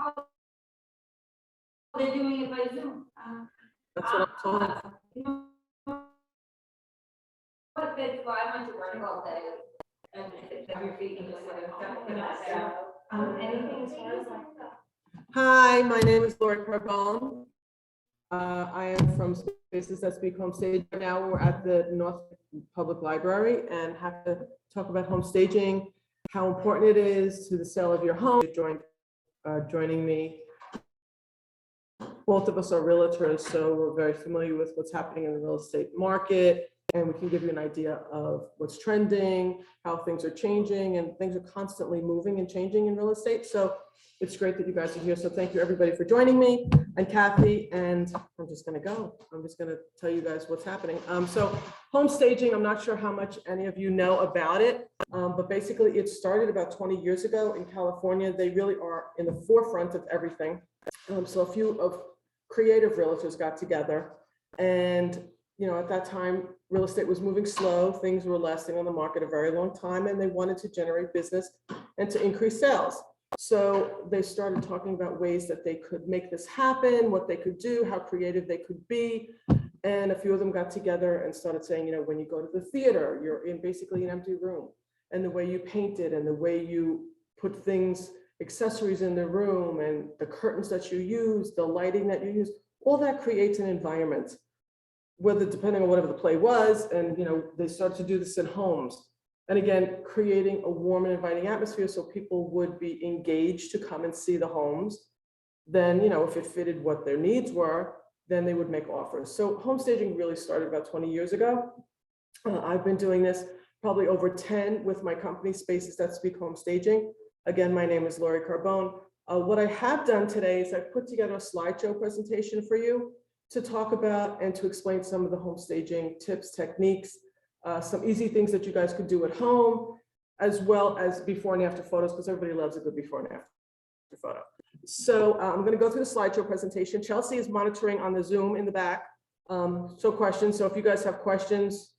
Oh, they're doing it by Zoom. That's what I'm told. You know what, that's why I went to work all day. And if your feet can just sort of jump in and out. Anything as far as like. Hi, my name is Lori Carbone. I am from Spaces That Speak Home Stage. Right now we're at the North Public Library and have to talk about home staging, how important it is to the sale of your home. Joining me. Both of us are realtors, so we're very familiar with what's happening in the real estate market, and we can give you an idea of what's trending, how things are changing, and things are constantly moving and changing in real estate. So it's great that you guys are here. So thank you everybody for joining me and Kathy, and I'm just gonna go. I'm just gonna tell you guys what's happening. So home staging, I'm not sure how much any of you know about it, but basically it started about 20 years ago in California. They really are in the forefront of everything. So a few of creative realtors got together, and at that time real estate was moving slow, things were lasting on the market a very long time, and they wanted to generate business and to increase sales. So they started talking about ways that they could make this happen, what they could do, how creative they could be. And a few of them got together and started saying, when you go to the theater, you're in basically an empty room, and the way you paint it and the way you put things, accessories in the room, and the curtains that you use, the lighting that you use, all that creates an environment, whether depending on whatever the play was. And they started to do this in homes, and again creating a warm and inviting atmosphere so people would be engaged to come and see the homes. Then if it fitted what their needs were, then they would make offers. So home staging really started about 20 years ago. I've been doing this probably over 10 with my company, Spaces That Speak Home Staging. Again, my name is Lori Carbone. What I have done today is I've put together a slideshow presentation for you to talk about and to explain some of the home staging tips, techniques, some easy things that you guys could do at home, as well as before and after photos, because everybody loves a good before and after photo. So I'm going to go through the slideshow presentation. Chelsea is monitoring on the Zoom in the back. So questions. So if you guys have questions,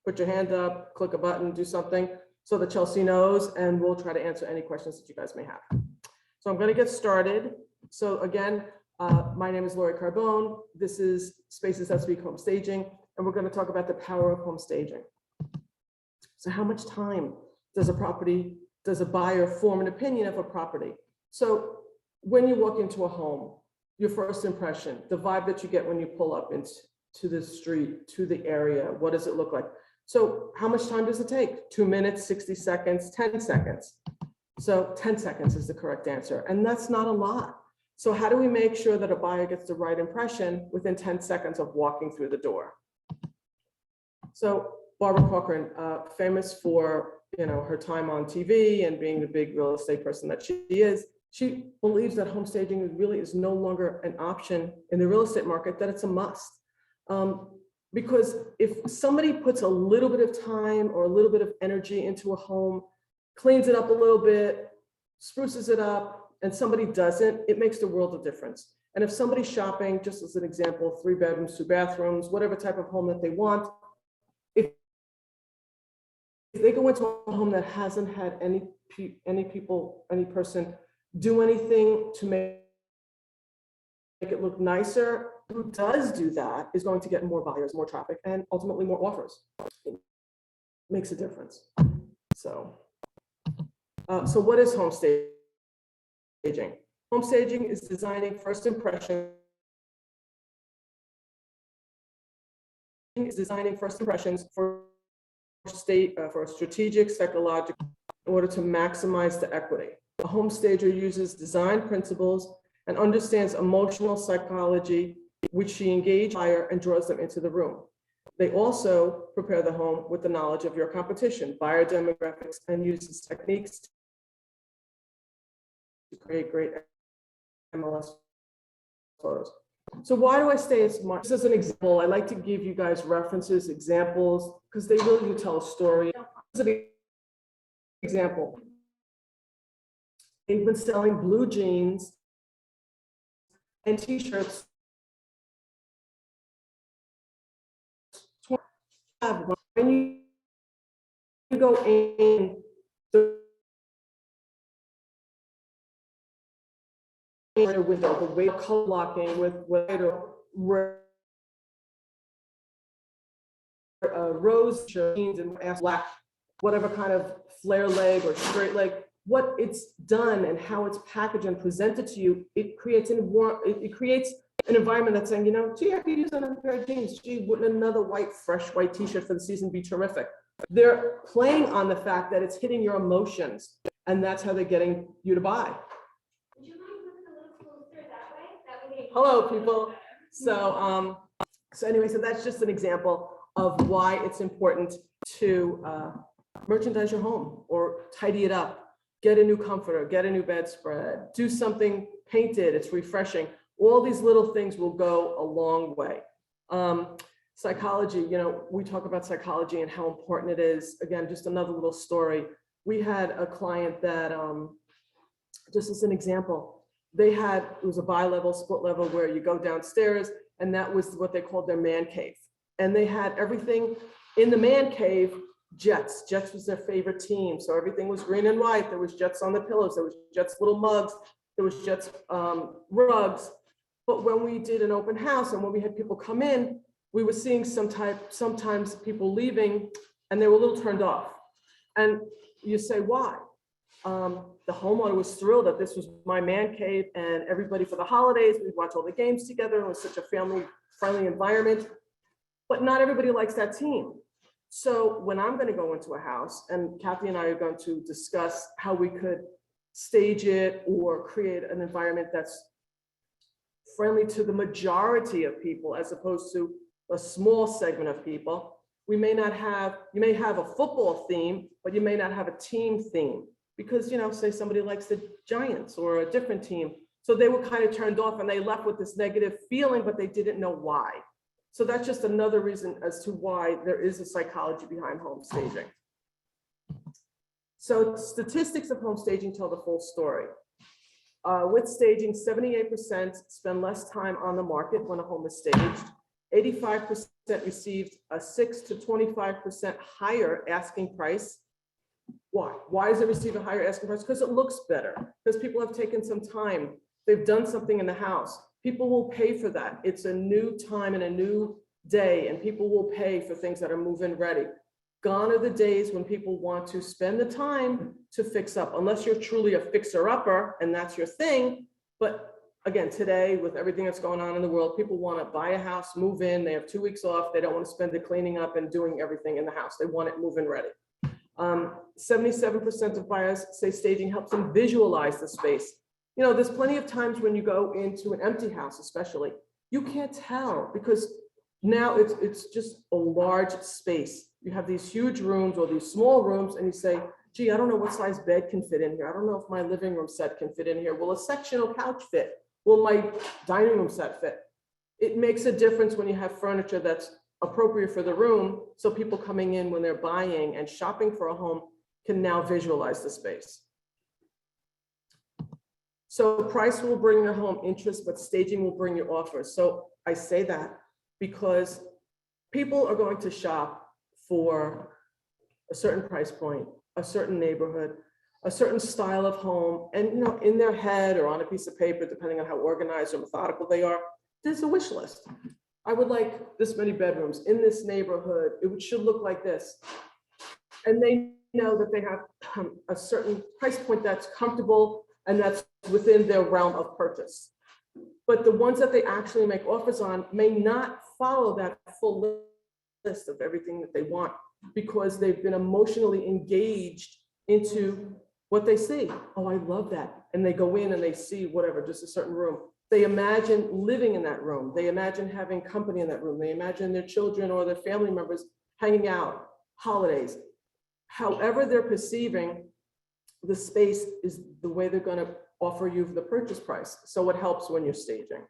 put your hand up, click a button, do something so that Chelsea knows, and we'll try to answer any questions that you guys may have. So I'm going to get started. So again, my name is Lori Carbone. This is Spaces That Speak Home Staging, and we're going to talk about the power of home staging. So how much time does a buyer form an opinion of a property? So when you walk into a home, your first impression, the vibe that you get when you pull up into the street, to the area, what does it look like? So how much time does it take? 2 minutes, 60 seconds, 10 seconds. So 10 seconds is the correct answer. And that's not a lot. So how do we make sure that a buyer gets the right impression within 10 seconds of walking through the door? So Barbara Corcoran, famous for her time on TV and being the big real estate person that she is, she believes that home staging really is no longer an option in the real estate market, that it's a must. Because if somebody puts a little bit of time or a little bit of energy into a home, cleans it up a little bit, spruces it up, and somebody doesn't, it makes the world of difference. And if somebody's shopping, just as an example, 3 bedrooms, 2 bathrooms, whatever type of home that they want, if they go into a home that hasn't had any person do anything to make it look nicer, who does do that is going to get more buyers, more traffic, and ultimately more offers. It makes a difference. So what is home staging? Home staging is designing first impressions. For a strategic, psychological, in order to maximize the equity. A home stager uses design principles and understands emotional psychology, which she engages buyer and draws them into the room. They also prepare the home with the knowledge of your competition, buyer demographics, and uses techniques to create great MLS photos. So why do I say it's much? This is an example. I like to give you guys references, examples, because they really do tell a story. This is an example. They've been selling blue jeans and t-shirts. When you go in, your window, the way color blocking with rose jeans and black, whatever kind of flare leg or straight leg, what it's done and how it's packaged and presented to you, it creates an environment that's saying, you know, gee, I could use another pair of jeans. Gee, wouldn't another fresh white t-shirt for the season be terrific? They're playing on the fact that it's hitting your emotions, and that's how they're getting you to buy. Would you mind moving a little closer that way? That would be. Hello, people. So anyway, so that's just an example of why it's important to merchandise your home or tidy it up, get a new comforter, get a new bedspread, do something painted, it's refreshing. All these little things will go a long way. Psychology, you know, we talk about psychology and how important it is. Again, just another little story. We had a client that, just as an example, it was a bi-level, split level where you go downstairs, and that was what they called their man cave. And they had everything in the man cave, Jets. Jets was their favorite team. So everything was green and white. There was Jets on the pillows. There was Jets little mugs. There was Jets rugs. But when we did an open house and when we had people come in, we were seeing sometimes people leaving and they were a little turned off. And you say, why? The homeowner was thrilled that this was my man cave, and everybody for the holidays, we'd watch all the games together. It was such a family-friendly environment. But not everybody likes that team. So when I'm going to go into a house, and Kathy and I are going to discuss how we could stage it or create an environment that's friendly to the majority of people as opposed to a small segment of people. You may have a football theme, but you may not have a team theme because, you know, say somebody likes the Giants or a different team. So they were kind of turned off and they left with this negative feeling, but they didn't know why. So that's just another reason as to why there is a psychology behind home staging. So statistics of home staging tell the full story. With staging, 78% spend less time on the market when a home is staged. 85% received a 6 to 25% higher asking price. Why? Why does it receive a higher asking price? Because it looks better, because people have taken some time. They've done something in the house. People will pay for that. It's a new time and a new day, and people will pay for things that are move-in ready. Gone are the days when people want to spend the time to fix up, unless you're truly a fixer-upper and that's your thing. But again, today, with everything that's going on in the world, people want to buy a house, move in, they have 2 weeks off, they don't want to spend it cleaning up and doing everything in the house. They want it move-in ready. 77% of buyers say staging helps them visualize the space. You know, there's plenty of times when you go into an empty house, especially, you can't tell because now it's just a large space. You have these huge rooms or these small rooms and you say, gee, I don't know what size bed can fit in here. I don't know if my living room set can fit in here. Will a sectional couch fit? Will my dining room set fit? It makes a difference when you have furniture that's appropriate for the room. So people coming in when they're buying and shopping for a home can now visualize the space. So price will bring your home interest, but staging will bring you offers. So I say that because people are going to shop for a certain price point, a certain neighborhood, a certain style of home, and you know, in their head or on a piece of paper, depending on how organized or methodical they are, there's a wish list. I would like this many bedrooms in this neighborhood. It should look like this. And they know that they have a certain price point that's comfortable and that's within their realm of purchase. But the ones that they actually make offers on may not follow that full list of everything that they want because they've been emotionally engaged into what they see. Oh, I love that. And they go in and they see whatever, just a certain room. They imagine living in that room. They imagine having company in that room. They imagine their children or their family members hanging out, holidays. However they're perceiving the space is the way they're going to offer you the purchase price. So it helps when you're staging.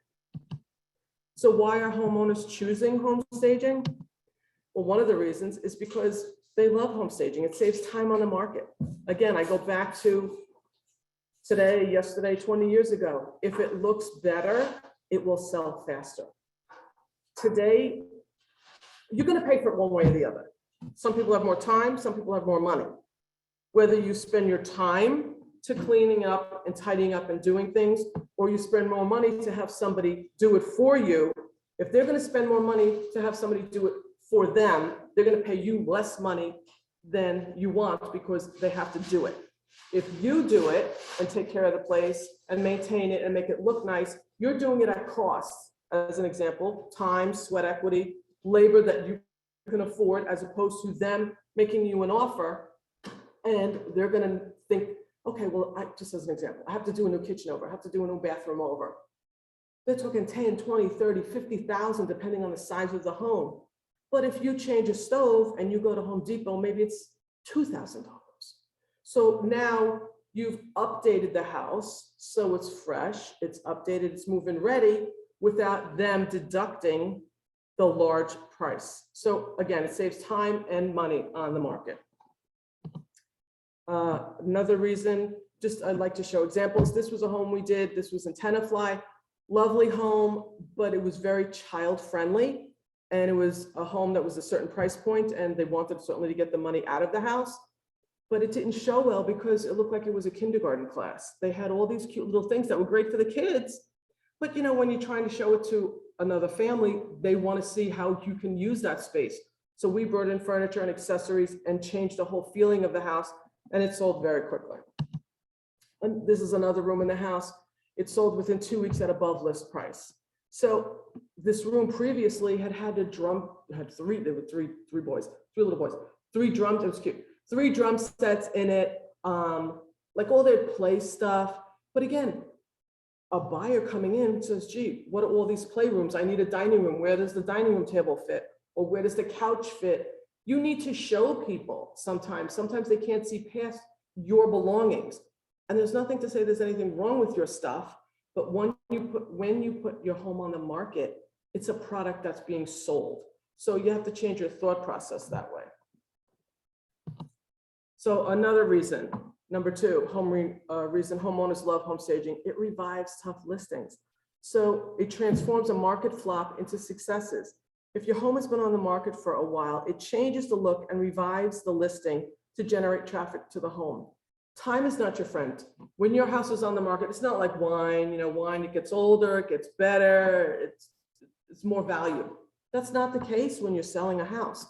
So why are homeowners choosing home staging? Well, one of the reasons is because they love home staging. It saves time on the market. Again, I go back to today, yesterday, 20 years ago. If it looks better, it will sell faster. Today, you're going to pay for it one way or the other. Some people have more time, some people have more money. Whether you spend your time to cleaning up and tidying up and doing things, or you spend more money to have somebody do it for you, if they're going to spend more money to have somebody do it for them, they're going to pay you less money than you want because they have to do it. If you do it and take care of the place and maintain it and make it look nice, you're doing it at cost. As an example, time, sweat equity, labor that you can afford, as opposed to them making you an offer and they're going to think, okay, well, just as an example, I have to do a new kitchen over, I have to do a new bathroom over. They're talking 10, 20, 30, 50,000, depending on the size of the home. But if you change a stove and you go to Home Depot, maybe it's $2,000. So now you've updated the house, so it's fresh, it's updated, it's move-in ready, without them deducting the large price. So again, it saves time and money on the market. Another reason, just I'd like to show examples. This was a home we did. This was in Tenafly. Lovely home, but it was very child-friendly. And it was a home that was a certain price point, and they wanted certainly to get the money out of the house. But it didn't show well because it looked like it was a kindergarten class. They had all these cute little things that were great for the kids. But you know, when you're trying to show it to another family, they want to see how you can use that space. So we brought in furniture and accessories and changed the whole feeling of the house, and it sold very quickly. And this is another room in the house. It sold within 2 weeks at above list price. So this room previously had a drum, there were three little boys, 3 drums, it was cute. 3 drum sets in it, like all their play stuff. But again, a buyer coming in says, gee, what are all these playrooms? I need a dining room. Where does the dining room table fit? Or where does the couch fit? You need to show people sometimes. Sometimes they can't see past your belongings. And there's nothing to say there's anything wrong with your stuff. But when you put your home on the market, it's a product that's being sold. So you have to change your thought process that way. So another reason, number 2, reason homeowners love home staging, it revives tough listings. So it transforms a market flop into successes. If your home has been on the market for a while, it changes the look and revives the listing to generate traffic to the home. Time is not your friend. When your house is on the market, it's not like wine, wine, it gets older, it gets better, it's more value. That's not the case when you're selling a house.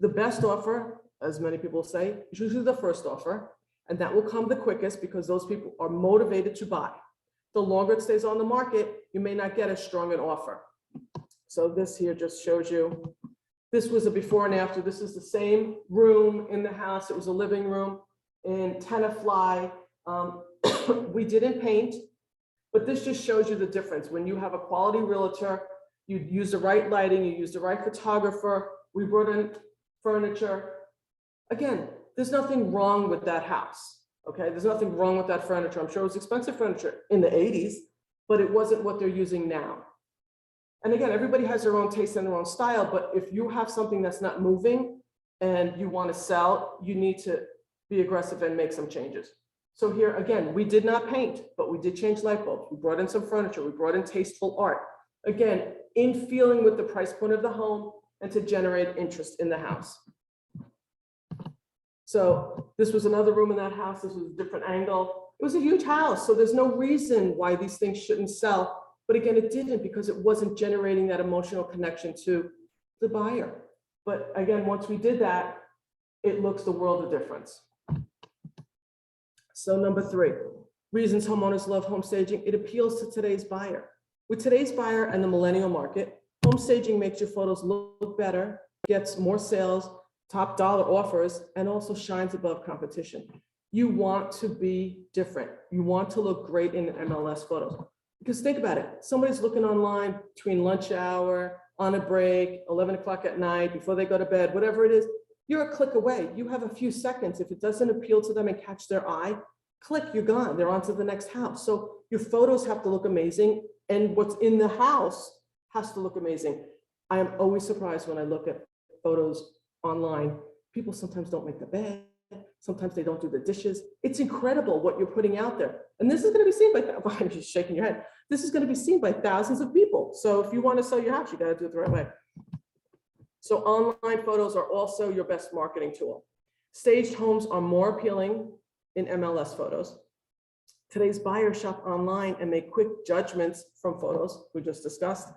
The best offer, as many people say, is usually the first offer, and that will come the quickest because those people are motivated to buy. The longer it stays on the market, you may not get as strong an offer. So this here just shows you, this was a before and after. This is the same room in the house. It was a living room in Tenafly. We didn't paint, but this just shows you the difference. When you have a quality realtor, you use the right lighting, you use the right photographer. We brought in furniture. Again, there's nothing wrong with that house, okay? There's nothing wrong with that furniture. I'm sure it was expensive furniture in the 80s, but it wasn't what they're using now. And again, everybody has their own taste and their own style, but if you have something that's not moving and you want to sell, you need to be aggressive and make some changes. So here, again, we did not paint, but we did change light bulbs. We brought in some furniture. We brought in tasteful art. Again, in feeling with the price point of the home and to generate interest in the house. So this was another room in that house. This was a different angle. It was a huge house, so there's no reason why these things shouldn't sell. But again, it didn't because it wasn't generating that emotional connection to the buyer. But again, once we did that, it looks the world of difference. So number 3, reasons homeowners love home staging, it appeals to today's buyer. With today's buyer and the millennial market, home staging makes your photos look better, gets more sales, top dollar offers, and also shines above competition. You want to be different. You want to look great in MLS photos. Because think about it, somebody's looking online between lunch hour, on a break, 11 o'clock at night, before they go to bed, whatever it is, you're a click away. You have a few seconds. If it doesn't appeal to them and catch their eye, click, you're gone. They're on to the next house. So your photos have to look amazing, and what's in the house has to look amazing. I am always surprised when I look at photos online. People sometimes don't make the bed. Sometimes they don't do the dishes. It's incredible what you're putting out there. And this is going to be seen by, I'm just shaking your head. This is going to be seen by thousands of people. So if you want to sell your house, you got to do it the right way. So online photos are also your best marketing tool. Staged homes are more appealing in MLS photos. Today's buyers shop online and make quick judgments from photos we just discussed.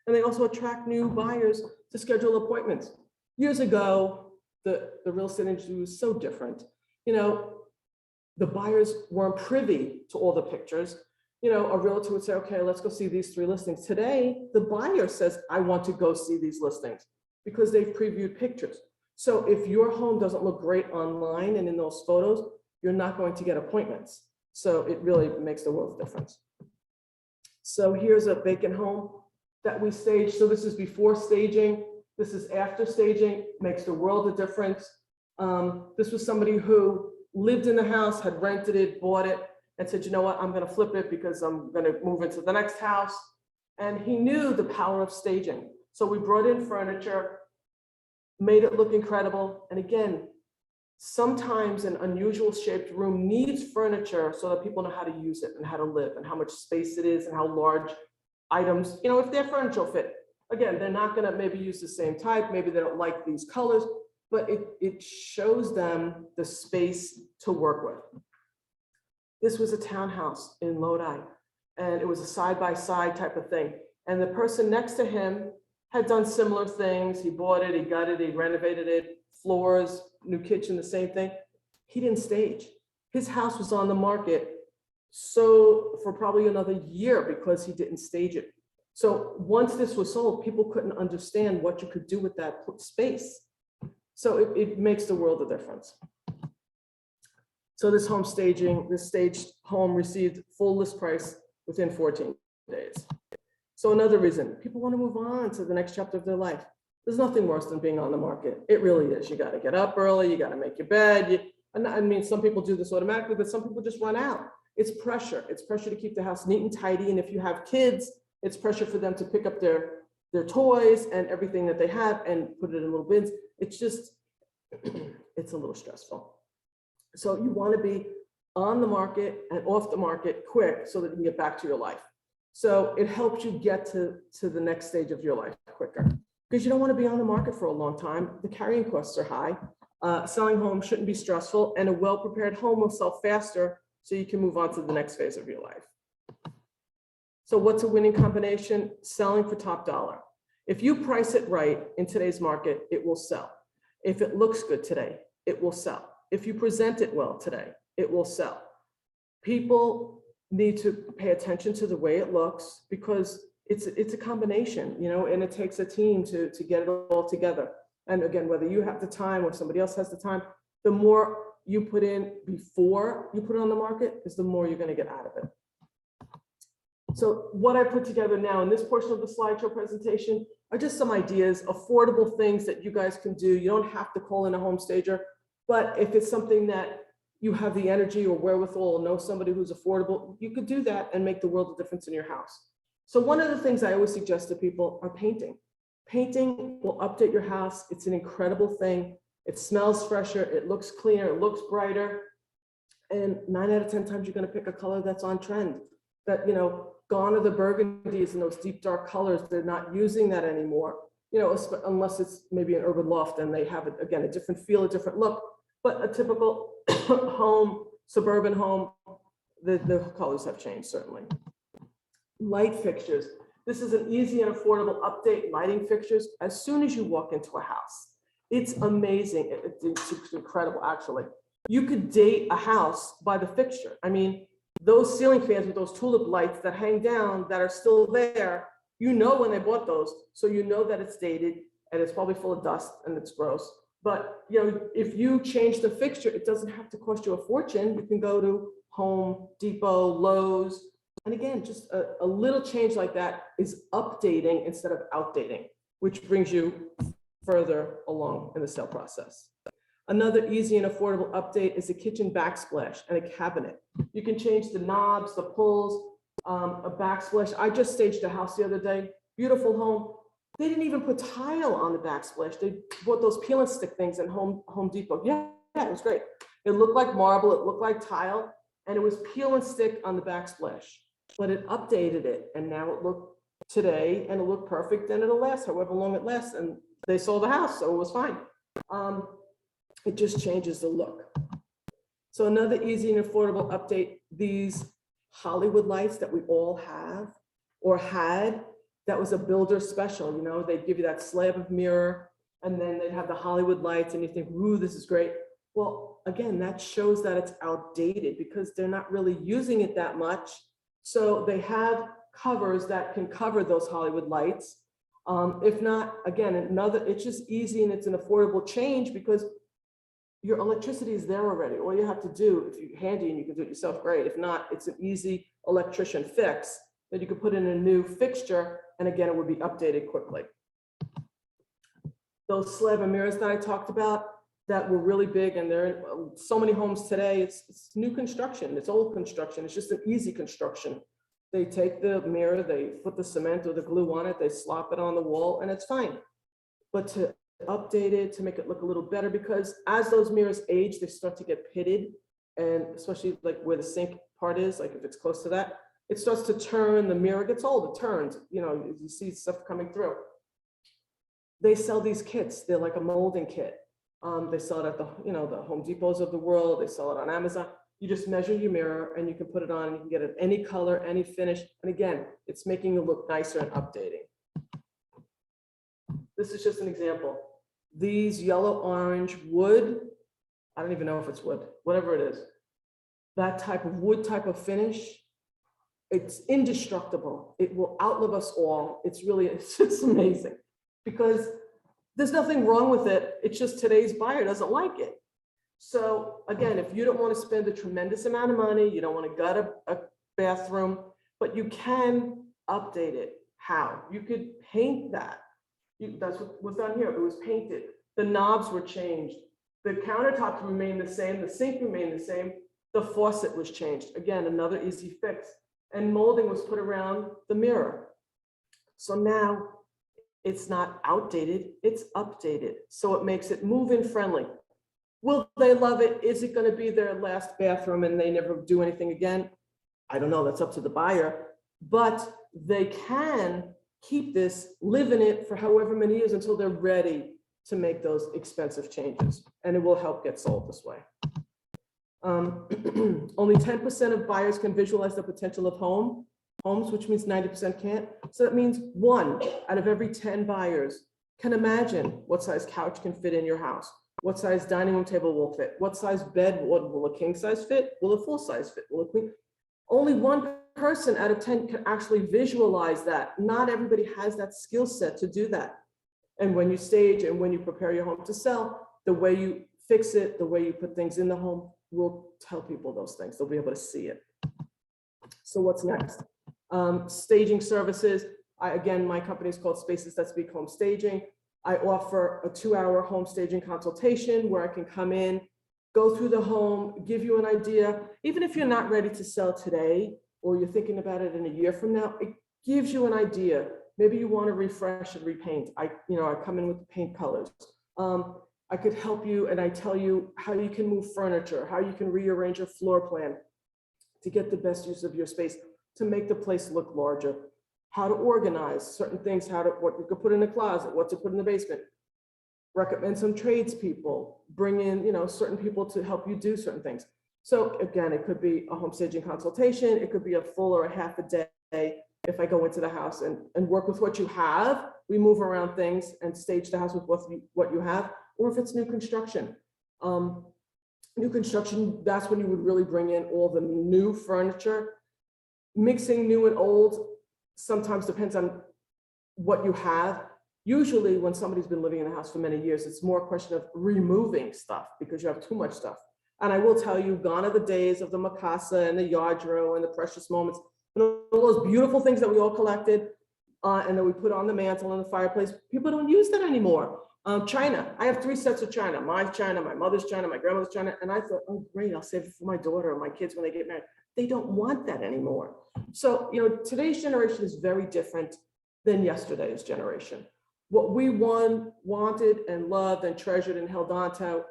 And they also attract new buyers to schedule appointments. Years ago, the real estate industry was so different. The buyers weren't privy to all the pictures. A realtor would say, okay, let's go see these 3 listings. Today, the buyer says, I want to go see these listings because they've previewed pictures. So if your home doesn't look great online and in those photos, you're not going to get appointments. So it really makes the world of difference. So here's a vacant home that we staged. So this is before staging. This is after staging, makes the world of difference. This was somebody who lived in the house, had rented it, bought it, and said, you know what, I'm gonna flip it because I'm gonna move into the next house. And he knew the power of staging. So we brought in furniture, made it look incredible. And again, sometimes an unusual shaped room needs furniture so that people know how to use it and how to live and how much space it is and how large items, if their furniture will fit. Again, they're not gonna maybe use the same type, maybe they don't like these colors, but it shows them the space to work with. This was a townhouse in Lodi, and it was a side-by-side type of thing. And the person next to him had done similar things. He bought it, he gutted it, he renovated it, floors, new kitchen, the same thing. He didn't stage. His house was on the market for probably another year because he didn't stage it. So once this was sold, people couldn't understand what you could do with that space. So it makes the world of difference. So this staged home received full list price within 14 days. So another reason, people want to move on to the next chapter of their life. There's nothing worse than being on the market. It really is. You got to get up early, you got to make your bed. Some people do this automatically, but some people just run out. It's pressure. It's pressure to keep the house neat and tidy. And if you have kids, it's pressure for them to pick up their toys and everything that they have and put it in little bins. It's just, it's a little stressful. So you want to be on the market and off the market quick so that you can get back to your life. So it helps you get to the next stage of your life quicker because you don't want to be on the market for a long time. The carrying costs are high. Selling homes shouldn't be stressful, and a well-prepared home will sell faster so you can move on to the next phase of your life. So what's a winning combination? Selling for top dollar. If you price it right in today's market, it will sell. If it looks good today, it will sell. If you present it well today, it will sell. People need to pay attention to the way it looks because it's a combination, and it takes a team to get it all together. And again, whether you have the time or somebody else has the time, the more you put in before you put it on the market is the more you're going to get out of it. So what I put together now in this portion of the slideshow presentation are just some ideas, affordable things that you guys can do. You don't have to call in a home stager, but if it's something that you have the energy or wherewithal or know somebody who's affordable, you could do that and make the world of difference in your house. So one of the things I always suggest to people are painting. Painting will update your house. It's an incredible thing. It smells fresher, it looks cleaner, it looks brighter. And 9 out of 10 times you're going to pick a color that's on trend. That, gone are the burgundies and those deep dark colors. They're not using that anymore, unless it's maybe an urban loft and they have, again, a different feel, a different look. But a typical home, suburban home, the colors have changed, certainly. Light fixtures. This is an easy and affordable update. Lighting fixtures as soon as you walk into a house. It's amazing. It's incredible, actually. You could date a house by the fixture. I mean, those ceiling fans with those tulip lights that hang down that are still there, when they bought those, so that it's dated and it's probably full of dust and it's gross. But if you change the fixture, it doesn't have to cost you a fortune. You can go to Home Depot, Lowe's, and again, just a little change like that is updating instead of outdating, which brings you further along in the sale process. Another easy and affordable update is a kitchen backsplash and a cabinet. You can change the knobs, the pulls, a backsplash. I just staged a house the other day, beautiful home. They didn't even put tile on the backsplash. They bought those peel and stick things at Home Depot. Yeah, it was great. It looked like marble, it looked like tile, and it was peel and stick on the backsplash. But it updated it, and now it looked today, and it looked perfect, and it'll last however long it lasts. And they sold the house, so it was fine. It just changes the look. So another easy and affordable update, these Hollywood lights that we all have or had, that was a builder special, you know, they'd give you that slab of mirror and then they'd have the Hollywood lights and you think, ooh, this is great. Well, again, that shows that it's outdated because they're not really using it that much. So they have covers that can cover those Hollywood lights. If not, again, it's just easy and it's an affordable change because your electricity is there already. All you have to do, if you're handy and you can do it yourself, great. If not, it's an easy electrician fix that you could put in a new fixture, and again, it would be updated quickly. Those slab of mirrors that I talked about that were really big, and they're in so many homes today, it's new construction, it's old construction, it's just an easy construction. They take the mirror, they put the cement or the glue on it, they slop it on the wall, and it's fine. But to update it, to make it look a little better, because as those mirrors age, they start to get pitted, and especially like where the sink part is, like if it's close to that, it starts to turn, the mirror gets old, it turns, you know, you see stuff coming through. They sell these kits, they're like a molding kit. They sell it at the, you know, the Home Depots of the world, they sell it on Amazon. You just measure your mirror and you can put it on, and you can get it any color, any finish. And again, it's making it look nicer and updating. This is just an example. These yellow orange wood, I don't even know if it's wood, whatever it is, that type of wood type of finish, it's indestructible. It will outlive us all. It's just amazing because there's nothing wrong with it. It's just today's buyer doesn't like it. So again, if you don't want to spend a tremendous amount of money, you don't want to gut a bathroom, but you can update it. How? You could paint that. That's what was done here. It was painted. The knobs were changed. The countertops remained the same. The sink remained the same. The faucet was changed. Again, another easy fix. And molding was put around the mirror. So now it's not outdated, it's updated. So it makes it move-in friendly. Will they love it? Is it going to be their last bathroom and they never do anything again? I don't know, that's up to the buyer, but they can keep this, live in it for however many years until they're ready to make those expensive changes. And it will help get sold this way. Only 10% of buyers can visualize the potential of homes, which means 90% can't. So that means 1 out of every 10 buyers can imagine what size couch can fit in your house, what size dining room table will fit, what size bed, will a king size fit, will a full size fit, will a queen? Only 1 person out of 10 can actually visualize that. Not everybody has that skill set to do that. And when you stage and when you prepare your home to sell, the way you fix it, the way you put things in the home, will tell people those things. They'll be able to see it. So what's next? Staging services. Again, my company is called Spaces That Speak Home Staging. I offer a 2-hour home staging consultation where I can come in, go through the home, give you an idea. Even if you're not ready to sell today, or you're thinking about it in a year from now, it gives you an idea. Maybe you want to refresh and repaint. I come in with the paint colors. I could help you and I tell you how you can move furniture, how you can rearrange your floor plan to get the best use of your space, to make the place look larger, how to organize certain things, what you could put in the closet, what to put in the basement. Recommend some tradespeople, bring in, certain people to help you do certain things. So again, it could be a home staging consultation. It could be a full or a half a day. If I go into the house and work with what you have, we move around things and stage the house with what you have, or if it's new construction. New construction, that's when you would really bring in all the new furniture. Mixing new and old sometimes depends on what you have. Usually when somebody's been living in a house for many years, it's more a question of removing stuff because you have too much stuff. And I will tell you, gone are the days of the Mikasa and the Yardro and the Precious Moments, and all those beautiful things that we all collected and that we put on the mantle and the fireplace. People don't use that anymore. China, I have 3 sets of china, my mother's china, my grandmother's china. And I thought, oh great, I'll save it for my daughter or my kids when they get married. They don't want that anymore. So, today's generation is very different than yesterday's generation. What we wanted and loved and treasured and held on to,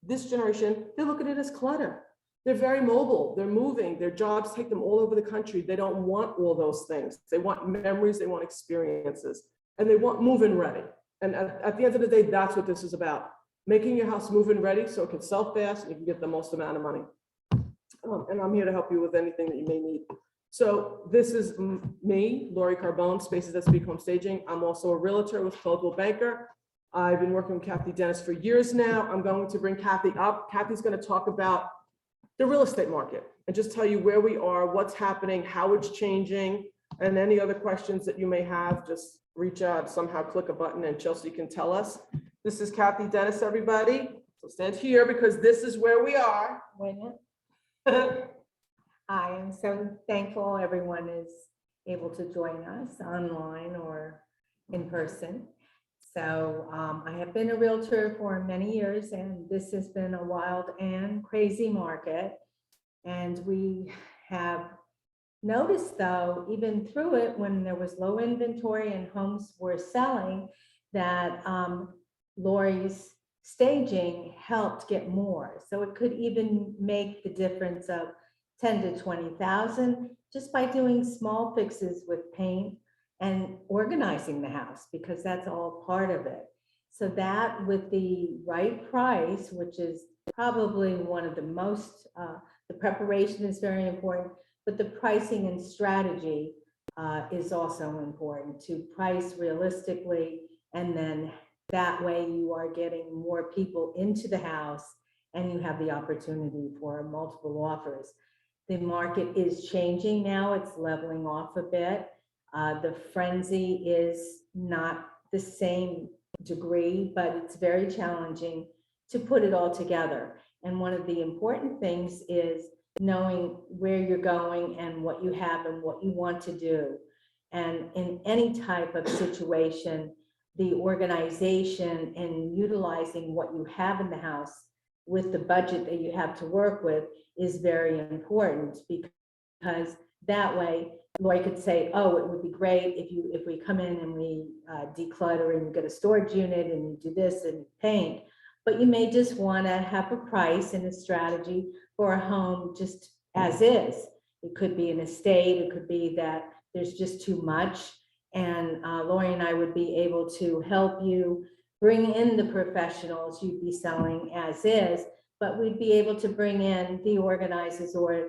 this generation, they look at it as clutter. They're very mobile, they're moving, their jobs take them all over the country. They don't want all those things. They want memories, they want experiences, and they want move-in ready. And at the end of the day, that's what this is about. Making your house move-in ready so it can sell fast and you can get the most amount of money. And I'm here to help you with anything that you may need. So this is me, Lori Carbone, Spaces That Speak Home Staging. I'm also a realtor with Coldwell Banker. I've been working with Kathy Dennis for years now. I'm going to bring Kathy up. Kathy's going to talk about the real estate market and just tell you where we are, what's happening, how it's changing, and any other questions that you may have, just reach out, somehow click a button and Chelsea can tell us. This is Kathy Dennis, everybody. So stand here because this is where we are. Wait a minute. I am so thankful everyone is able to join us online or in person. So I have been a realtor for many years, and this has been a wild and crazy market. And we have noticed, though, even through it, when there was low inventory and homes were selling, that Lori's staging helped get more. So it could even make the difference of 10 to 20,000 just by doing small fixes with paint and organizing the house, because that's all part of it. So that with the right price, which is probably one of the most, the preparation is very important, but the pricing and strategy is also important, to price realistically, and then that way you are getting more people into the house and you have the opportunity for multiple offers. The market is changing now, it's leveling off a bit. The frenzy is not the same degree, but it's very challenging to put it all together. And one of the important things is knowing where you're going and what you have and what you want to do. And in any type of situation, the organization and utilizing what you have in the house with the budget that you have to work with is very important, because that way Lori could say, oh, it would be great if we come in and we declutter and you get a storage unit and you do this and paint, but you may just want to have a price and a strategy for a home just as is. It could be an estate, it could be that there's just too much, and Lori and I would be able to help you bring in the professionals you'd be selling as is, but we'd be able to bring in the organizers or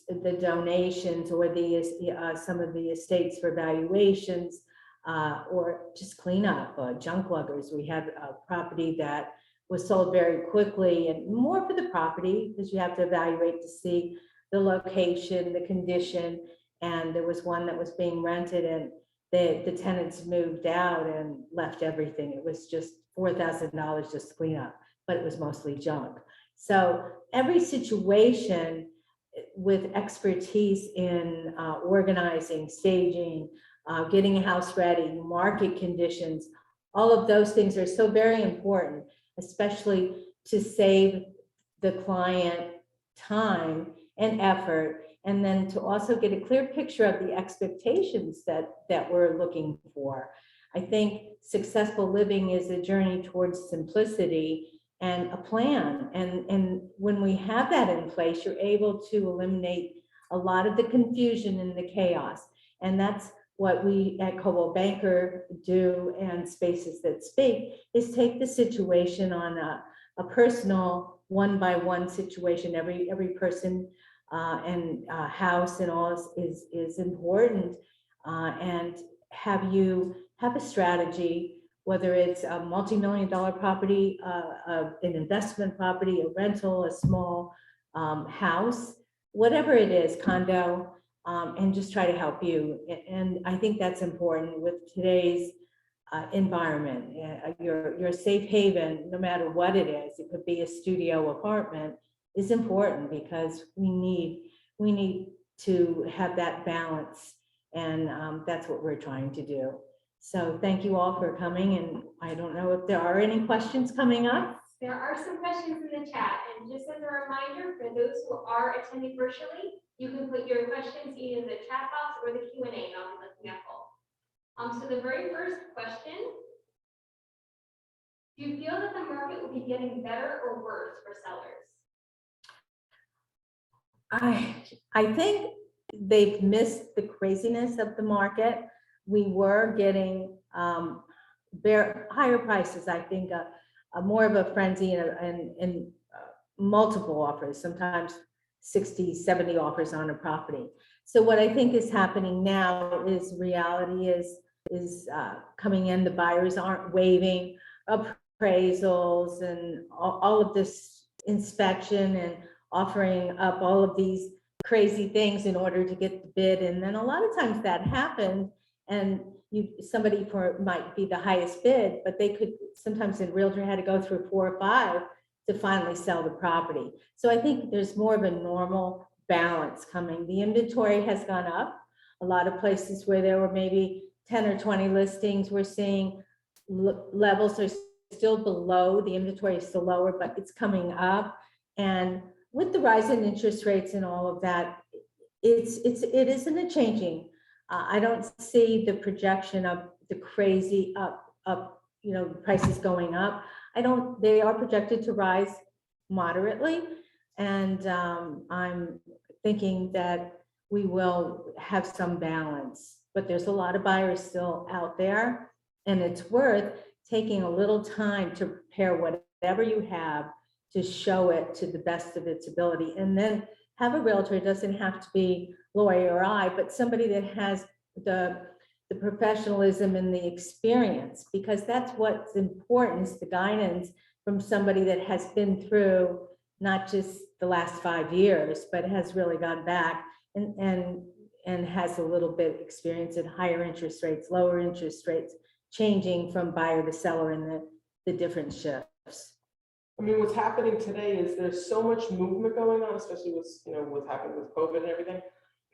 the donations or the some of the estates for valuations, or just clean up, junk luggers. We had a property that was sold very quickly, and more for the property because you have to evaluate to see the location, the condition. And there was one that was being rented, and the tenants moved out and left everything. It was just $4,000 just to clean up, but it was mostly junk. So every situation with expertise in organizing, staging, getting a house ready, market conditions, all of those things are so very important, especially to save the client time and effort, and then to also get a clear picture of the expectations that we're looking for. I think successful living is a journey towards simplicity and a plan. And when we have that in place, you're able to eliminate a lot of the confusion and the chaos. And that's what we at Coldwell Banker do, and Spaces That Speak, is take the situation on a personal one-by-one situation. Every person and house and all is important, and have you have a strategy, whether it's a multi-million-dollar property, an investment property, a rental, a small house, whatever it is, condo, and just try to help you. And I think that's important with today's environment. Your safe haven, no matter what it is, it could be a studio apartment, is important, because we need to have that balance, and that's what we're trying to do. So thank you all for coming, and I don't know if there are any questions coming up. There are some questions in the chat, and just as a reminder, for those who are attending virtually, you can put your questions either in the chat box or the Q&A, and I'll be looking at both. So the very first question: do you feel that the market will be getting better or worse for sellers? I think they've missed the craziness of the market. We were getting higher prices. I think more of a frenzy and multiple offers. Sometimes 60, 70 offers on a property. So what I think is happening now is reality is coming in. The buyers aren't waiving appraisals and all of this inspection and offering up all of these crazy things in order to get the bid. And then a lot of times that happened, and somebody might be the highest bid, but they could sometimes in realtor had to go through 4 or 5 to finally sell the property. So I think there's more of a normal balance coming. The inventory has gone up. A lot of places where there were maybe 10 or 20 listings, we're seeing levels are still below, the inventory is still lower, but it's coming up. And with the rise in interest rates and all of that, it isn't a changing. I don't see the projection of the crazy up, prices going up. They are projected to rise moderately. And I'm thinking that we will have some balance, but there's a lot of buyers still out there, and it's worth taking a little time to prepare whatever you have to show it to the best of its ability. And then have a realtor. It doesn't have to be Lori or I, but somebody that has the professionalism and the experience, because that's what's important, is the guidance from somebody that has been through not just the last 5 years, but has really gone back and has a little bit experience at higher interest rates, lower interest rates, changing from buyer to seller in the different shifts. I mean, what's happening today is there's so much movement going on, especially with, what's happened with COVID and everything.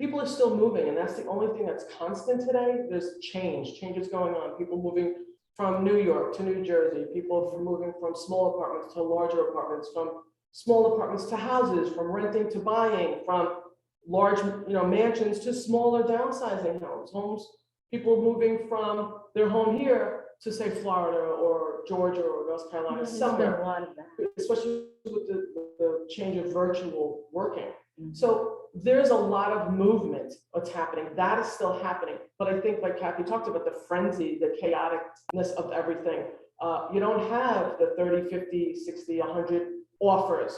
People are still moving, and that's the only thing that's constant today. There's changes going on. People moving from New York to New Jersey, people moving from small apartments to larger apartments, from small apartments to houses, from renting to buying, from large, mansions to smaller downsizing homes, people moving from their home here to, say, Florida or Georgia or North Carolina, There's been somewhere, a lot of that. especially with the change of virtual working. So there's a lot of movement that's happening. That is still happening. But I think, like Kathy talked about, the frenzy, the chaoticness of everything. You don't have the 30, 50, 60, 100 offers,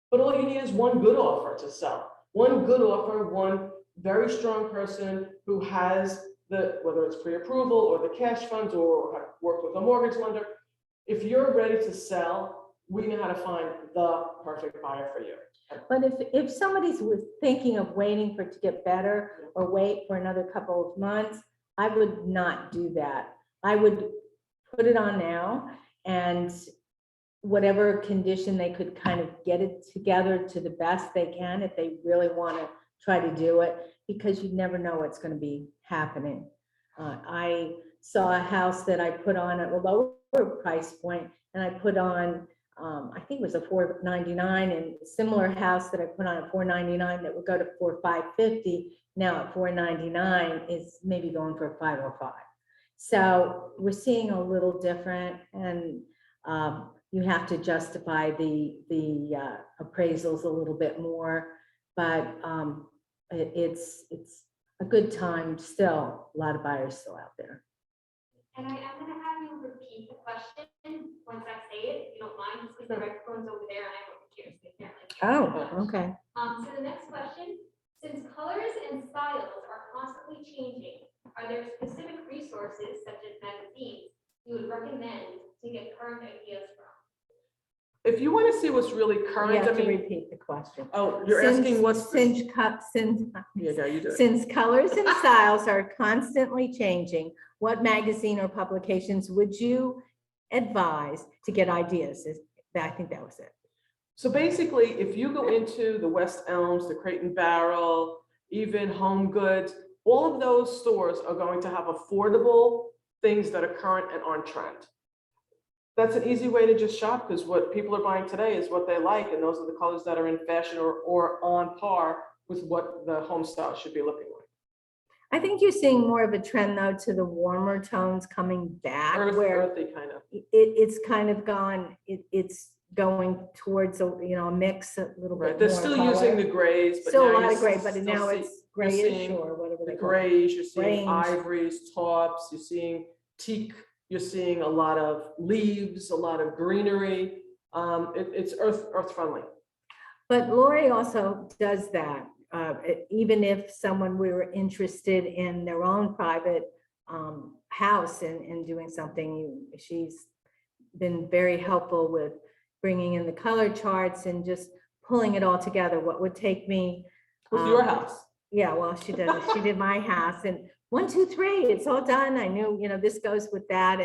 but all you need is one good offer to sell. One good offer, one very strong person who has whether it's pre-approval or the cash funds or have worked with a mortgage lender. If you're ready to sell, we know how to find the perfect buyer for you. But if somebody's thinking of waiting for it to get better or wait for another couple of months, I would not do that. I would put it on now, and whatever condition they could kind of get it together to the best they can if they really want to try to do it, because you never know what's going to be happening. I saw a house that I put on at a lower price point, and I put on, I think it was a $499, and a similar house that I put on at $499 that would go to $550, now at $499 is maybe going for $505. So we're seeing a little different, and you have to justify the appraisals a little bit more, but it's a good time still. A lot of buyers still out there. And I am gonna have you repeat the question once I say it, if you don't mind, just because the microphone's over there and I don't hear, so they can't really hear. Oh, okay. So the next question, since colors and styles are constantly changing, are there specific resources such as magazines you would recommend to get current ideas from? If you want to see what's really You current, have to repeat the question. oh, you're asking what's, yeah, you do it. Since colors and styles are constantly changing, what magazine or publications would you advise to get ideas? I think that was it. So basically, if you go into the West Elms, the Crate and Barrel, even Home Goods, all of those stores are going to have affordable things that are current and on trend. That's an easy way to just shop, because what people are buying today is what they like, and those are the colors that are in fashion or on par with what the home style should be looking like. I think you're seeing more of a trend though to the warmer tones coming back, where Earthy kind of. it's kind of gone, it's going towards a mix a little bit. Right, they're more still color. using the grays, but Still a now lot you of gray, but still now see it's grayish seeing or whatever the they call it. grays, you're seeing Range. ivories, taupe, you're seeing teak, you're seeing a lot of leaves, a lot of greenery. It's earth friendly. But Lori also does that. Even if someone we were interested in their own private house and doing something, she's been very helpful with bringing in the color charts and just pulling it all together. What would take me. With your house. Yeah, well, she did my house and 1, 2, 3, it's all done. I knew, this goes with that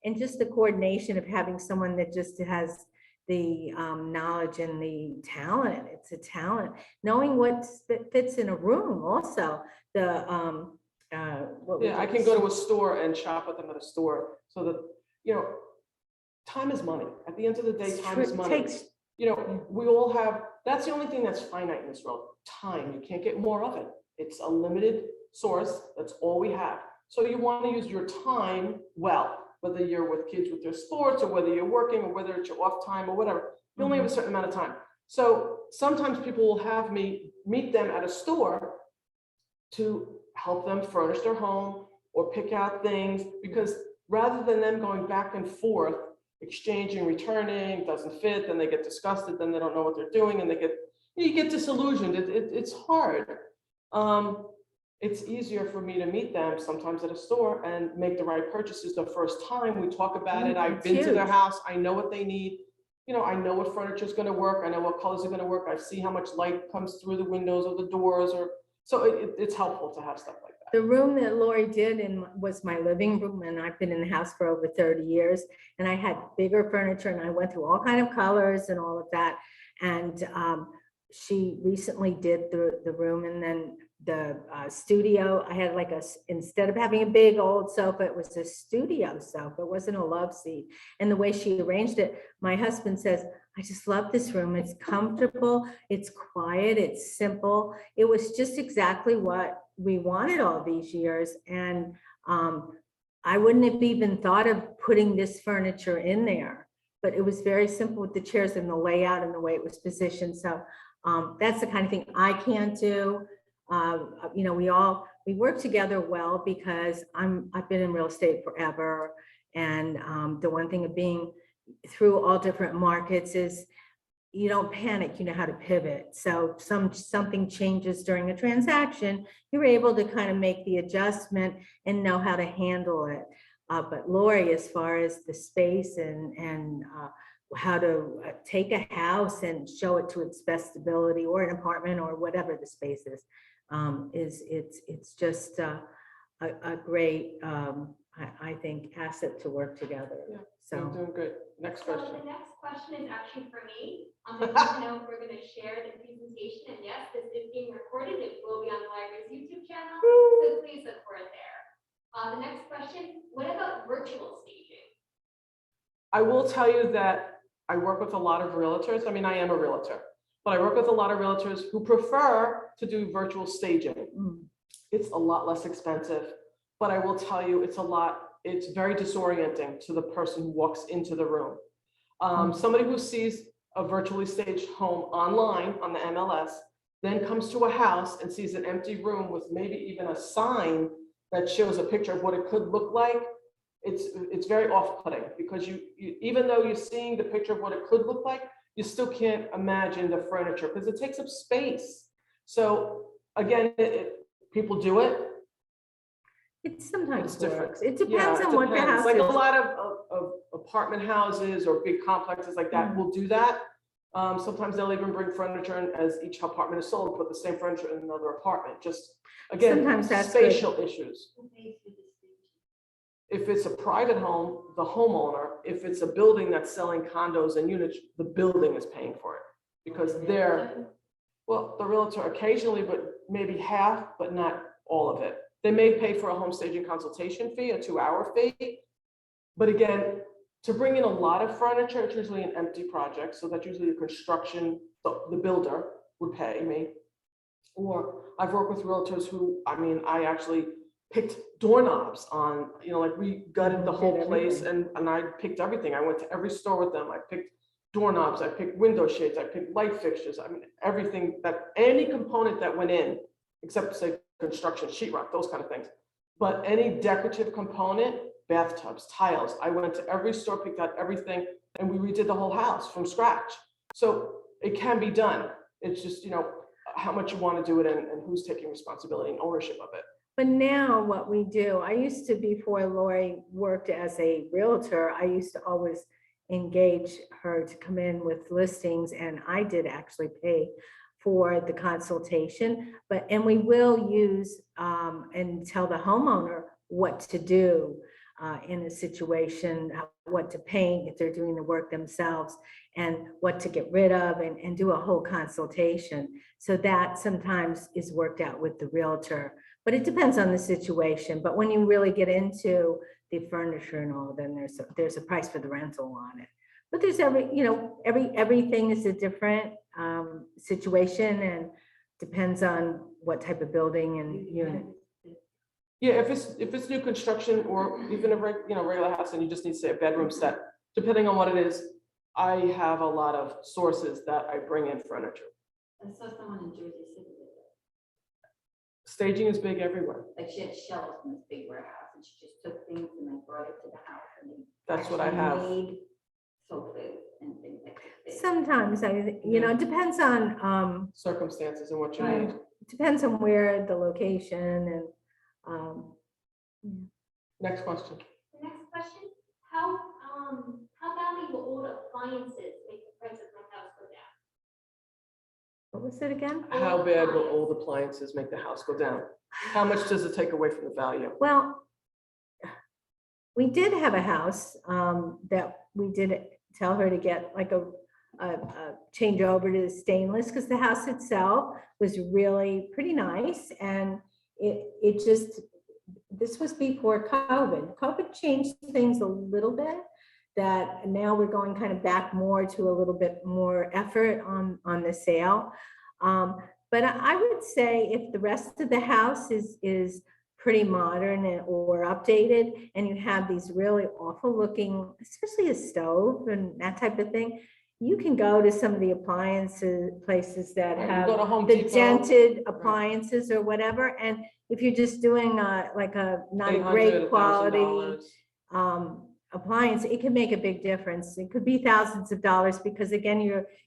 and just the coordination of having someone that just has the knowledge and the talent. It's a talent, knowing what fits in a room also. The I can go to a store and shop with them at a store so that, time is money. At the end of the day, time is money. We all have, that's the only thing that's finite in this world, time. You can't get more of it. It's a limited source. That's all we have. So you want to use your time well, whether you're with kids with their sports or whether you're working or whether it's your off time or whatever. You only have a certain amount of time. So sometimes people will have me meet them at a store to help them furnish their home or pick out things, because rather than them going back and forth, exchanging, returning, doesn't fit, then they get disgusted, then they don't know what they're doing, and you get disillusioned. It's hard. It's easier for me to meet them sometimes at a store and make the right purchases the first time. We talk about it. I've been to their house. I know what they need. I know what furniture is going to work. I know what colors are going to work. I see how much light comes through the windows or the doors, so it's helpful to have stuff like that. The room that Lori did was my living room, and I've been in the house for over 30 years, and I had bigger furniture, and I went through all kind of colors and all of that. And she recently did the room, and then the studio. I had instead of having a big old sofa, it was a studio sofa. It wasn't a love seat. And the way she arranged it, my husband says, I just love this room. It's comfortable, it's quiet, it's simple. It was just exactly what we wanted all these years. And I wouldn't have even thought of putting this furniture in there, but it was very simple with the chairs and the layout and the way it was positioned. So that's the kind of thing I can't do. We work together well because I've been in real estate forever. And the one thing of being through all different markets is you don't panic, you know how to pivot. So something changes during a transaction, you're able to kind of make the adjustment and know how to handle it. But Lori, as far as the space and how to take a house and show it to its best ability, or an apartment or whatever the space is it's just a great, I think, asset to work together. Yeah, So you're doing good. Next So question. the next question is actually for me. I need to know if we're going to share the presentation, and yes, this is being recorded. It will be on the library's YouTube channel, so please look for it there. The next question, what about virtual staging? I will tell you that I work with a lot of realtors. I mean, I am a realtor, but I work with a lot of realtors who prefer to do virtual staging. It's a lot less expensive, but I will tell you, it's very disorienting to the person who walks into the room. Somebody who sees a virtually staged home online on the MLS, then comes to a house and sees an empty room with maybe even a sign that shows a picture of what it could look like. It's very off-putting, because you even though you're seeing the picture of what it could look like, you still can't imagine the furniture because it takes up space. So again, people do it. it sometimes It's different. works. It Yeah, depends it on what the depends. house Like a is. lot of apartment houses or big complexes like that will do that. Sometimes they'll even bring furniture in as each apartment is sold, put the same furniture in another apartment. Just again, Sometimes that's good. spatial issues. If it's a private home, the homeowner. If it's a building that's selling condos and units, the building is paying for it, because the realtor occasionally, but maybe half, but not all of it. They may pay for a home staging consultation fee, a 2-hour fee. But again, to bring in a lot of furniture, it's usually an empty project. So that's usually a construction, the builder would pay me. Or I've worked with realtors who, I actually picked doorknobs on, we gutted the whole place and I picked everything. I went to every store with them. I picked doorknobs, I picked window shades, I picked light fixtures. Everything any component that went in, except say construction, sheetrock, those kind of things. But any decorative component, bathtubs, tiles, I went to every store, picked out everything, and we redid the whole house from scratch. So it can be done. It's just, how much you want to do it and who's taking responsibility and ownership of it. But now what we do, I used to, before Lori worked as a realtor, I used to always engage her to come in with listings, and I did actually pay for the consultation, and we will use and tell the homeowner what to do in a situation, what to paint if they're doing the work themselves, and what to get rid of, and do a whole consultation. So that sometimes is worked out with the realtor, but it depends on the situation. But when you really get into the furniture and all, then there's a price for the rental on it. But there's everything is a different situation, and depends on what type of building and unit. Yeah, if it's new construction or even a regular house and you just need, say, a bedroom set, depending on what it is, I have a lot of sources that I bring in furniture. I saw someone in Jersey City did it. Staging is big everywhere. Like she had shelves in this big warehouse and she just took things and they brought it to the house and they That's what I actually have. made sofas and things like that. Sometimes it depends on Circumstances and what you Right. need. depends on where the location and Next question. The next question, how badly will old appliances make the price of my house go down? what was it again? How bad will old appliances make the house go down? How much does it take away from the value? Well, we did have a house that we did tell her to get like a change over to stainless, because the house itself was really pretty nice, and it just, this was before COVID. COVID changed things a little bit, that now we're going kind of back more to a little bit more effort on the sale. But I would say if the rest of the house is pretty modern or updated, and you have these really awful looking, especially a stove and that type of thing, you can go to some of the appliances places that Right, you have go to Home the Depot. dented appliances or whatever. And if you're just doing like a not a $800, great quality $1,000. appliance, it can make a big difference. It could be thousands of dollars, because again,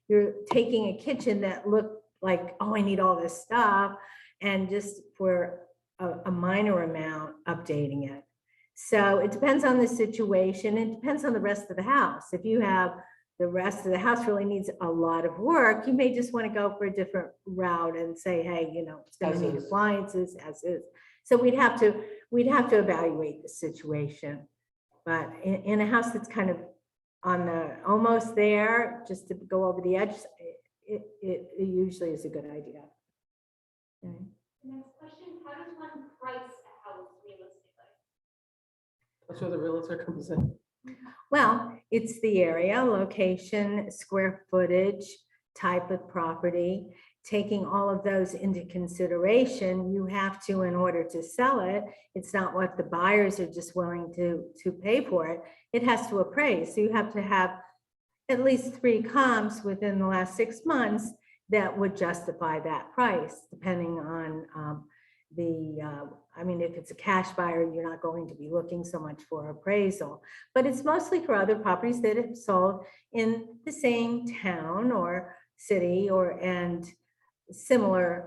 you're taking a kitchen that looked like, oh, I need all this stuff, and just for a minor amount updating it. So it depends on the situation. It depends on the rest of the house. If you have the rest of the house really needs a lot of work, you may just want to go for a different route and say, hey, it's going As to need is. appliances as is. So we'd have to evaluate the situation. But in a house that's kind of on the almost there, just to go over the edge, it usually is a good idea. Okay. Next question, how does one price a house realistically? That's where the realtor comes in. Well, it's the area, location, square footage, type of property. Taking all of those into consideration, you have to, in order to sell it, it's not what the buyers are just willing to pay for it. It has to appraise. So you have to have at least 3 comps within the last 6 months that would justify that price, depending on if it's a cash buyer, you're not going to be looking so much for appraisal, but it's mostly for other properties that have sold in the same town or city and similar.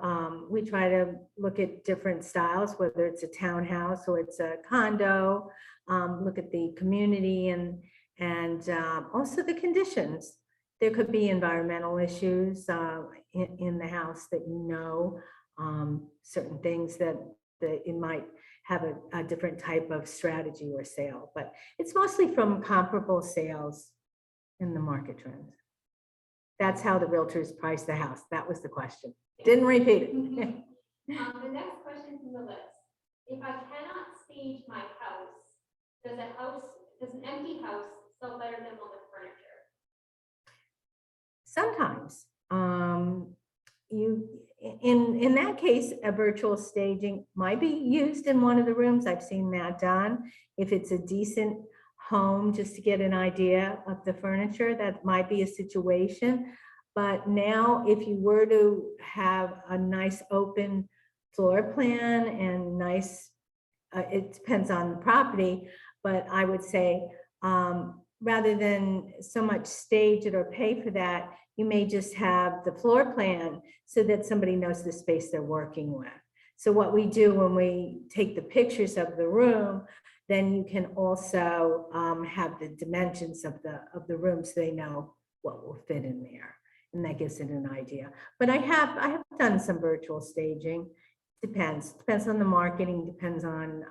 We try to look at different styles, whether it's a townhouse or it's a condo, look at the community and also the conditions. There could be environmental issues in the house that certain things that it might have a different type of strategy or sale, but it's mostly from comparable sales in the market trends. That's how the realtors price the house. That was the question. Didn't repeat it. The next question from the list. If I cannot stage my house, does an empty house sell better than one with furniture? Sometimes, in that case, a virtual staging might be used in one of the rooms. I've seen that done. If it's a decent home, just to get an idea of the furniture, that might be a situation. But now, if you were to have a nice open floor plan and nice, it depends on the property, but I would say rather than so much stage it or pay for that, you may just have the floor plan so that somebody knows the space they're working with. So what we do when we take the pictures of the room, then you can also have the dimensions of the room so they know what will fit in there. And that gives it an idea. But I have done some virtual staging. Depends on the marketing, depends on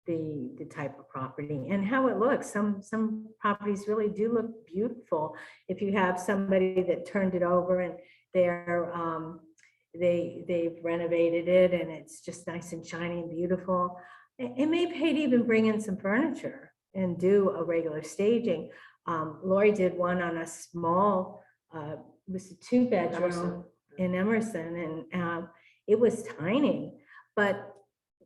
the type of property and how it looks. Some properties really do look beautiful. If you have somebody that turned it over and they've renovated it and it's just nice and shiny and beautiful, it may pay to even bring in some furniture and do a regular staging. Lori did one on a small, it was a 2-bedroom Emerson. in Emerson, and it was tiny, but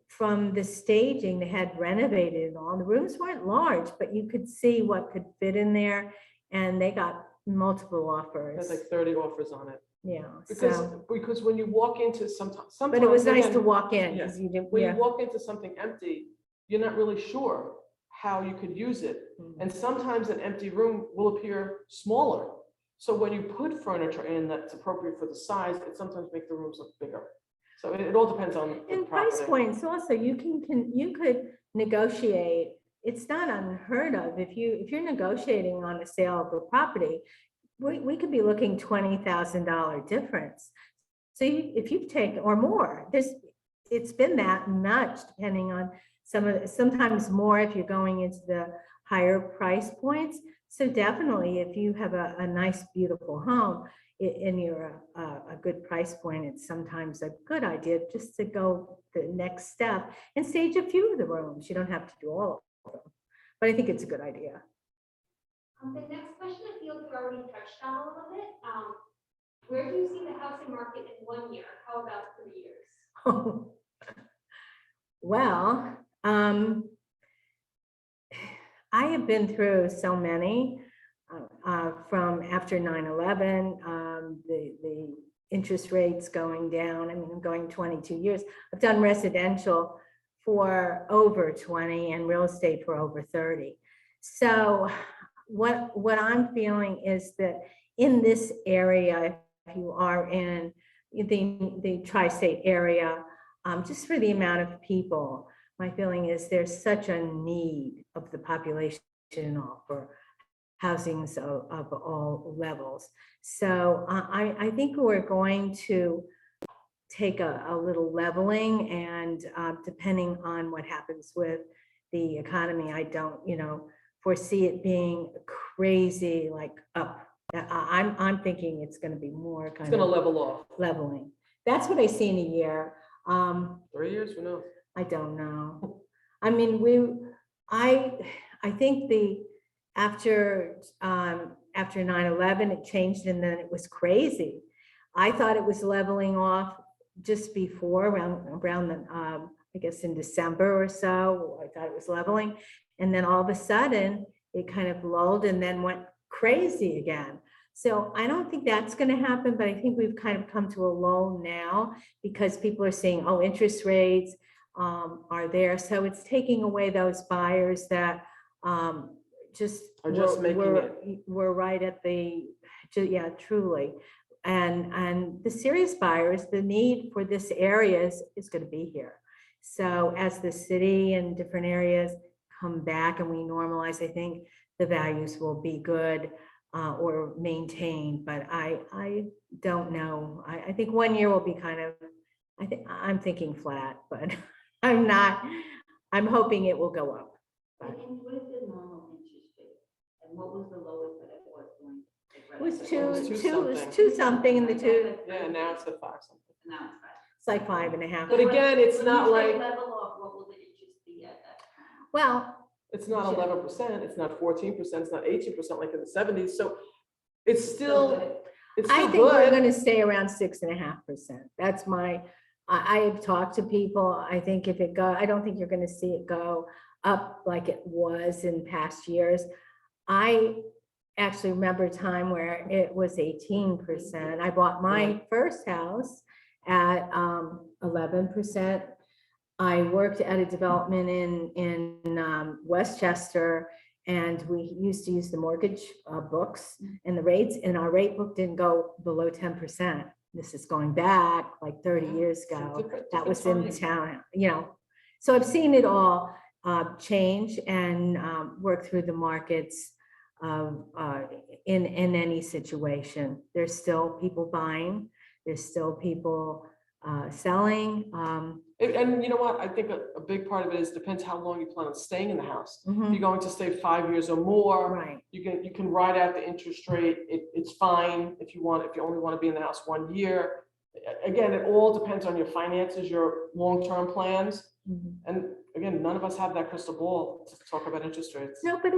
from the staging, they had renovated it all. The rooms weren't large, but you could see what could fit in there, and they got multiple offers. There's like 30 offers on it. Yeah, Because when you walk into sometimes. but it was nice to again, walk in, yeah. because you didn't, When you yeah. walk into something empty, you're not really sure how you could use it. And sometimes an empty room will appear smaller. So when you put furniture in that's appropriate for the size, it sometimes makes the rooms look bigger. So it all depends on the And price property. points also, you could negotiate. It's not unheard of. If you're negotiating on a sale of a property, we could be looking $20,000 difference. So if you take, or more, it's been that much depending on sometimes more if you're going into the higher price points. So definitely, if you have a nice, beautiful home and you're a good price point, it's sometimes a good idea just to go the next step and stage a few of the rooms. You don't have to do all of them, but I think it's a good idea. The next question I feel you already touched on a little bit. Where do you see the housing market in 1 year? How about 3 years? Well, I have been through so many from after 9/11, the interest rates going down. I mean, I'm going 22 years. I've done residential for over 20 and real estate for over 30. So what I'm feeling is that in this area, if you are in the tri-state area, just for the amount of people, my feeling is there's such a need of the population for housings of all levels. So I think we're going to take a little leveling, and depending on what happens with the economy, I don't, foresee it being crazy like up. I'm thinking it's going to be more It's kind gonna of level off. leveling. That's what I see in a year. 3 years, who knows? I don't know. I mean, I think after 9/11, it changed and then it was crazy. I thought it was leveling off just before around the, I guess in December or so, I thought it was leveling. And then all of a sudden it kind of lulled and then went crazy again. So I don't think that's going to happen, but I think we've kind of come to a lull now because people are saying, oh, interest rates are there. So it's taking away those buyers that just Are just making it. we're right at yeah, truly. And the serious buyers, the need for this area is going to be here. So as the city and different areas come back and we normalize, I think the values will be good or maintained, but I don't know. I think 1 year will be kind of, I'm thinking flat, but I'm hoping it will go up. And what is the normal interest rate? And what was the lowest that it was during? It was It was two something in the two, Yeah, now it's at 5 something. Now it's five. it's like 5.5. But again, it's When not you say like, level off, what will the interest be at that time? Well, it's not 11%, it's not 14%, it's not 18% like in the 70s. So it's still, it's I still think we're good. gonna stay around 6.5%. That's I have talked to people. I think if I don't think you're gonna see it go up like it was in past years. I actually remember a time where it was 18%. I bought my first house at 11%. I worked at a development in Westchester, And we used to use the mortgage books and the rates, and our rate book didn't go below 10%. This is going back like 30 years It's a ago. different- That different was in time. town, you know. So I've seen it all change and work through the markets in any situation. There's still people buying, there's still people selling. And you know what? I think a big part of it is depends how long you plan on staying in the house. If Mhm, you're going to stay 5 years or more, Right. you can ride out the interest rate. It's fine if you only want to be in the house 1 year. Again, it all depends on your finances, your long-term plans. Mhm. And again, none of us have that crystal ball to talk about interest rates. No, but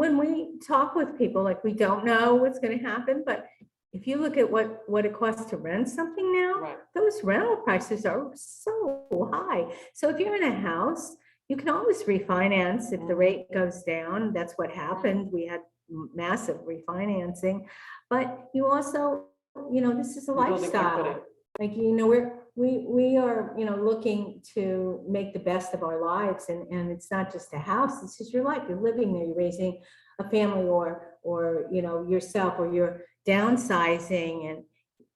when we talk with people, like, we don't know what's gonna happen, but if you look at what it costs to rent something now, Right, those rental prices are so high. So if you're in a house, you can always refinance if the rate goes down. That's what happened. We had massive refinancing. But you also, this is a You're building lifestyle. equity. Like, we are, looking to make the best of our lives, and it's not just a house, it's just your life. You're living there, you're raising a family or yourself, or you're downsizing, and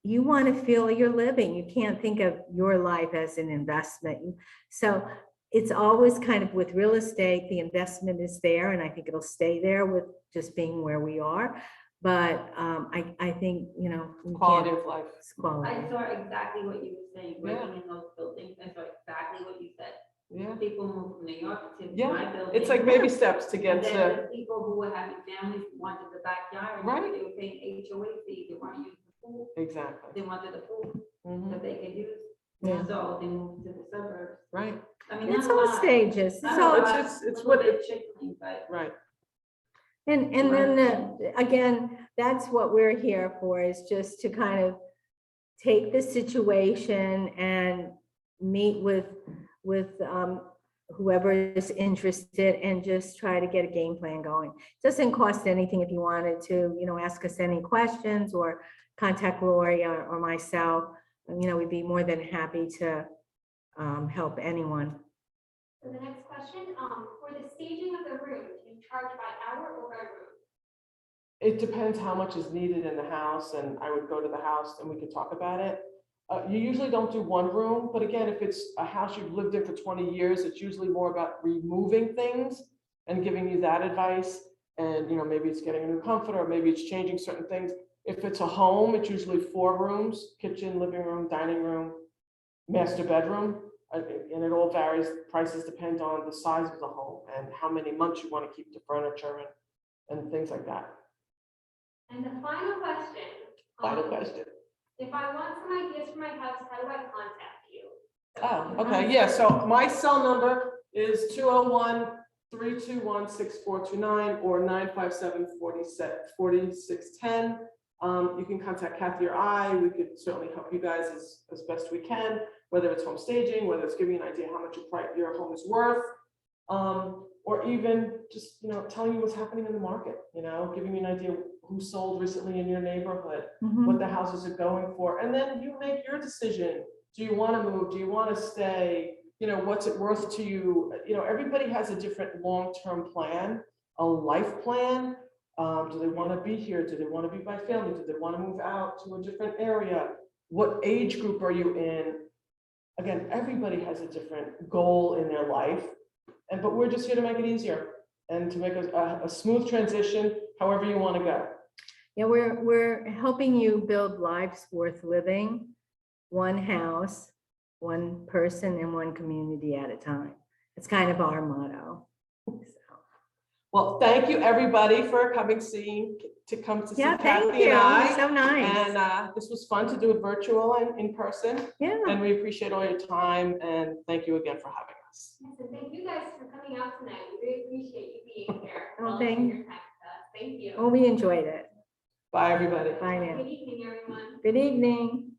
you want to feel you're living. You can't think of your life as an investment. So it's always kind of with real estate, the investment is there, and I think it'll stay there with just being where we are. But I think, we Quality can't. of life. It's quality. I saw exactly what you were saying, Yeah. working in those buildings. I saw exactly what you said. Yeah, People move from New York to Yeah. my building. it's like baby steps to And get then to, the people who were having families who wanted the backyard. Right. They were paying HOA fee, they weren't using the pool, exactly. they wanted a pool Mhm, that they could use. Yeah. So they moved to the suburbs. Right, I mean, It's not a all lot. stages. It's Not a all, lot, it's a what little bit chickling, but right. and then again, that's what we're here for, is just to kind of take the situation and meet with whoever is interested, and just try to get a game plan going. Doesn't cost anything if you wanted to, ask us any questions, or contact Lori or myself. We'd be more than happy to help anyone. So the next question, for the staging of the room, do you charge by hour or by room? It depends how much is needed in the house, and I would go to the house and we could talk about it. You usually don't do one room, but again, if it's a house you've lived in for 20 years, it's usually more about removing things and giving you that advice. And, maybe it's getting a new comforter, or maybe it's changing certain things. If it's a home, it's usually 4 rooms: kitchen, living room, dining room, master bedroom. And it all varies. Prices depend on the size of the home and how many months you want to keep the furniture and things like that. And the final question. Final question. If I want some ideas for my house, how do I contact you? Oh, okay, yeah, so my cell number is 201-321-6429 or 957-4610. You can contact Kathy or I. We could certainly help you guys as best we can, whether it's home staging, whether it's giving you an idea how much your home is worth, or even just, telling you what's happening in the market, giving you an idea who sold recently in your neighborhood, what the houses are going for, and then you make your decision. Do you want to move? Do you want to stay? What's it worth to you? Everybody has a different long-term plan, a life plan. Do they want to be here? Do they want to be by family? Do they want to move out to a different area? What age group are you in? Again, everybody has a different goal in their life, but we're just here to make it easier and to make a smooth transition, however you want to go. Yeah, we're helping you build lives worth living, one house, one person, and one community at a time. It's kind of our motto. Well, thank you, everybody, for coming to see Yeah, thank Kathy you. and I. So nice. And this was fun to do it virtual and in person. Yeah, And we appreciate all your time, and thank you again for having us. Yes, and thank you guys for coming out tonight. We really appreciate you being here. Oh, volunteering thank- your time with us. Thank you. well, we enjoyed it. Bye, everybody. Bye now. Good evening, everyone. Good evening.